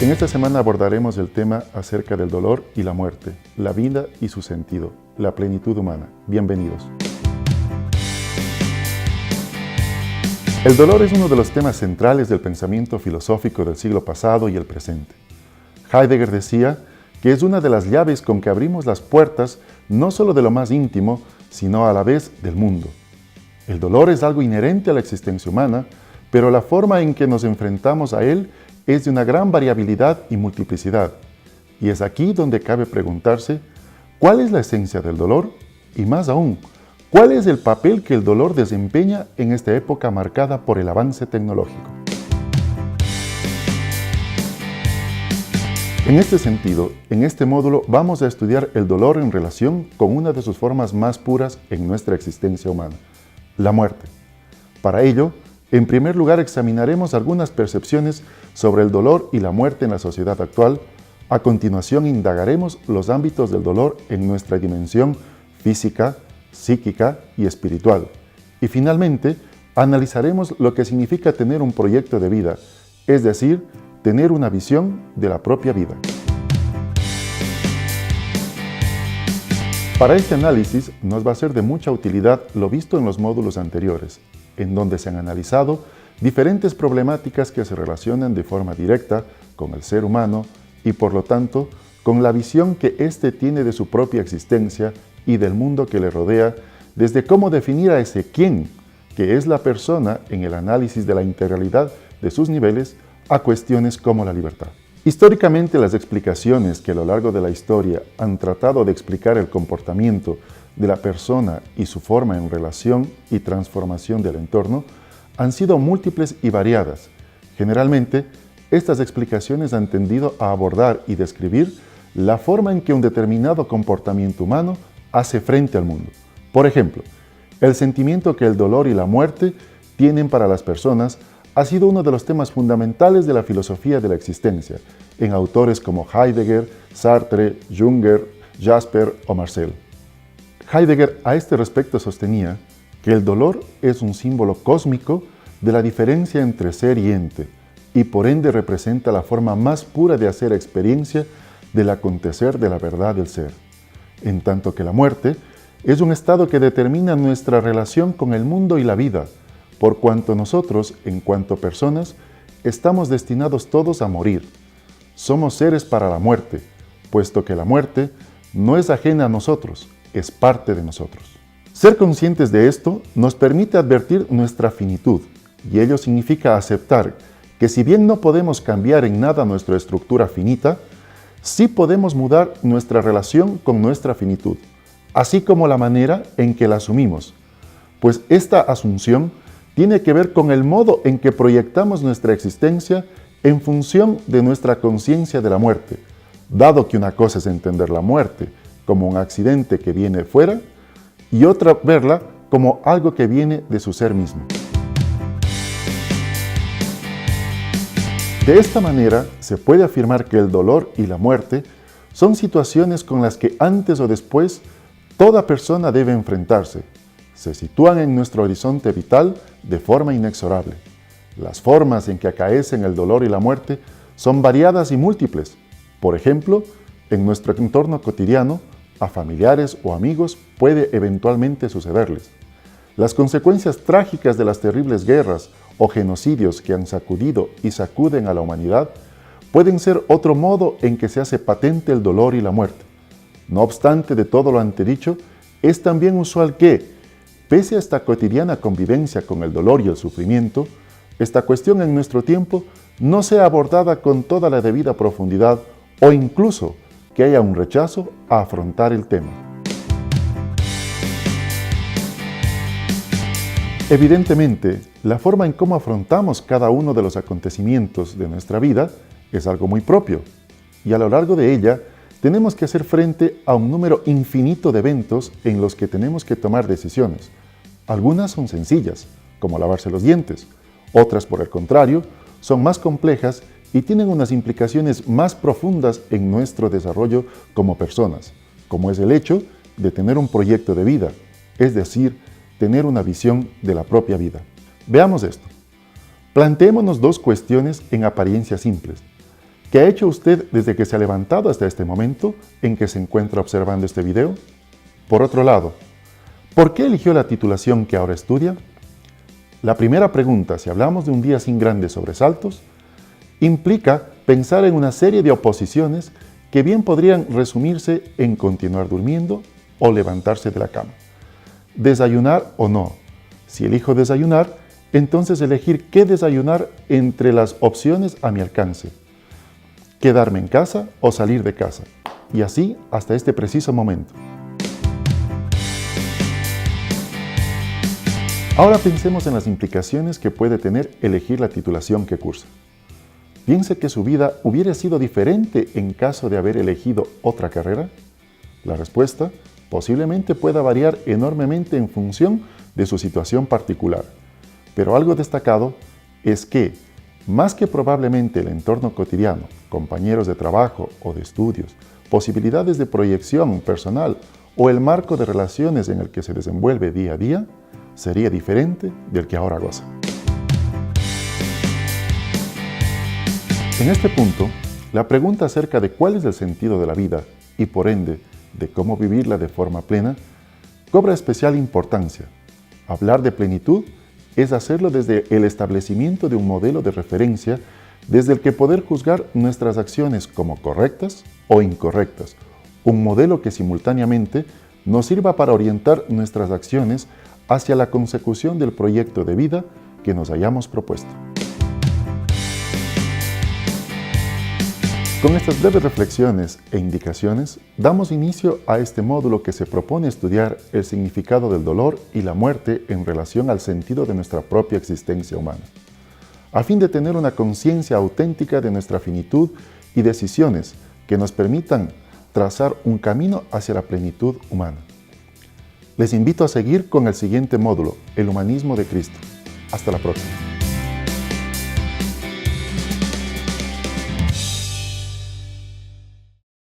En esta semana abordaremos el tema acerca del dolor y la muerte, la vida y su sentido, la plenitud humana. Bienvenidos. El dolor es uno de los temas centrales del pensamiento filosófico del siglo pasado y el presente. Heidegger decía que es una de las llaves con que abrimos las puertas no solo de lo más íntimo, sino a la vez del mundo. El dolor es algo inherente a la existencia humana, pero la forma en que nos enfrentamos a él es de una gran variabilidad y multiplicidad. Y es aquí donde cabe preguntarse, ¿cuál es la esencia del dolor? Y más aún, ¿cuál es el papel que el dolor desempeña en esta época marcada por el avance tecnológico? En este sentido, en este módulo vamos a estudiar el dolor en relación con una de sus formas más puras en nuestra existencia humana, la muerte. Para ello, en primer lugar examinaremos algunas percepciones sobre el dolor y la muerte en la sociedad actual. A continuación indagaremos los ámbitos del dolor en nuestra dimensión física, psíquica y espiritual. Y finalmente, analizaremos lo que significa tener un proyecto de vida, es decir, tener una visión de la propia vida. Para este análisis nos va a ser de mucha utilidad lo visto en los módulos anteriores, en donde se han analizado diferentes problemáticas que se relacionan de forma directa con el ser humano y por lo tanto con la visión que éste tiene de su propia existencia y del mundo que le rodea, desde cómo definir a ese quién, que es la persona en el análisis de la integralidad de sus niveles, a cuestiones como la libertad. Históricamente, las explicaciones que a lo largo de la historia han tratado de explicar el comportamiento de la persona y su forma en relación y transformación del entorno han sido múltiples y variadas. Generalmente, estas explicaciones han tendido a abordar y describir la forma en que un determinado comportamiento humano hace frente al mundo. Por ejemplo, el sentimiento que el dolor y la muerte tienen para las personas ha sido uno de los temas fundamentales de la filosofía de la existencia, en autores como Heidegger, Sartre, Junger, Jasper o Marcel. Heidegger a este respecto sostenía que el dolor es un símbolo cósmico de la diferencia entre ser y ente, y por ende representa la forma más pura de hacer experiencia del acontecer de la verdad del ser, en tanto que la muerte es un estado que determina nuestra relación con el mundo y la vida, por cuanto nosotros, en cuanto personas, estamos destinados todos a morir. Somos seres para la muerte, puesto que la muerte no es ajena a nosotros, es parte de nosotros. Ser conscientes de esto nos permite advertir nuestra finitud, y ello significa aceptar que si bien no podemos cambiar en nada nuestra estructura finita, sí podemos mudar nuestra relación con nuestra finitud, así como la manera en que la asumimos, pues esta asunción tiene que ver con el modo en que proyectamos nuestra existencia en función de nuestra conciencia de la muerte, dado que una cosa es entender la muerte como un accidente que viene fuera y otra verla como algo que viene de su ser mismo. De esta manera, se puede afirmar que el dolor y la muerte son situaciones con las que antes o después toda persona debe enfrentarse. Se sitúan en nuestro horizonte vital de forma inexorable. Las formas en que acaecen el dolor y la muerte son variadas y múltiples. Por ejemplo, en nuestro entorno cotidiano, a familiares o amigos puede eventualmente sucederles. Las consecuencias trágicas de las terribles guerras o genocidios que han sacudido y sacuden a la humanidad pueden ser otro modo en que se hace patente el dolor y la muerte. No obstante de todo lo antedicho, es también usual que, pese a esta cotidiana convivencia con el dolor y el sufrimiento, esta cuestión en nuestro tiempo no sea abordada con toda la debida profundidad o incluso que haya un rechazo a afrontar el tema. Evidentemente, la forma en cómo afrontamos cada uno de los acontecimientos de nuestra vida es algo muy propio, y a lo largo de ella tenemos que hacer frente a un número infinito de eventos en los que tenemos que tomar decisiones. Algunas son sencillas, como lavarse los dientes. Otras, por el contrario, son más complejas y tienen unas implicaciones más profundas en nuestro desarrollo como personas, como es el hecho de tener un proyecto de vida, es decir, tener una visión de la propia vida. Veamos esto. Planteémonos dos cuestiones en apariencia simples. ¿Qué ha hecho usted desde que se ha levantado hasta este momento en que se encuentra observando este video? Por otro lado, ¿por qué eligió la titulación que ahora estudia? La primera pregunta, si hablamos de un día sin grandes sobresaltos, implica pensar en una serie de oposiciones que bien podrían resumirse en continuar durmiendo o levantarse de la cama. Desayunar o no. Si elijo desayunar, entonces elegir qué desayunar entre las opciones a mi alcance. Quedarme en casa o salir de casa. Y así hasta este preciso momento. Ahora pensemos en las implicaciones que puede tener elegir la titulación que cursa. ¿Piensa que su vida hubiera sido diferente en caso de haber elegido otra carrera? La respuesta posiblemente pueda variar enormemente en función de su situación particular, pero algo destacado es que, más que probablemente el entorno cotidiano, compañeros de trabajo o de estudios, posibilidades de proyección personal o el marco de relaciones en el que se desenvuelve día a día, sería diferente del que ahora goza. En este punto, la pregunta acerca de cuál es el sentido de la vida y por ende de cómo vivirla de forma plena cobra especial importancia. Hablar de plenitud es hacerlo desde el establecimiento de un modelo de referencia desde el que poder juzgar nuestras acciones como correctas o incorrectas, un modelo que simultáneamente nos sirva para orientar nuestras acciones hacia la consecución del proyecto de vida que nos hayamos propuesto. Con estas breves reflexiones e indicaciones, damos inicio a este módulo que se propone estudiar el significado del dolor y la muerte en relación al sentido de nuestra propia existencia humana, a fin de tener una conciencia auténtica de nuestra finitud y decisiones que nos permitan trazar un camino hacia la plenitud humana. Les invito a seguir con el siguiente módulo, el humanismo de Cristo. Hasta la próxima.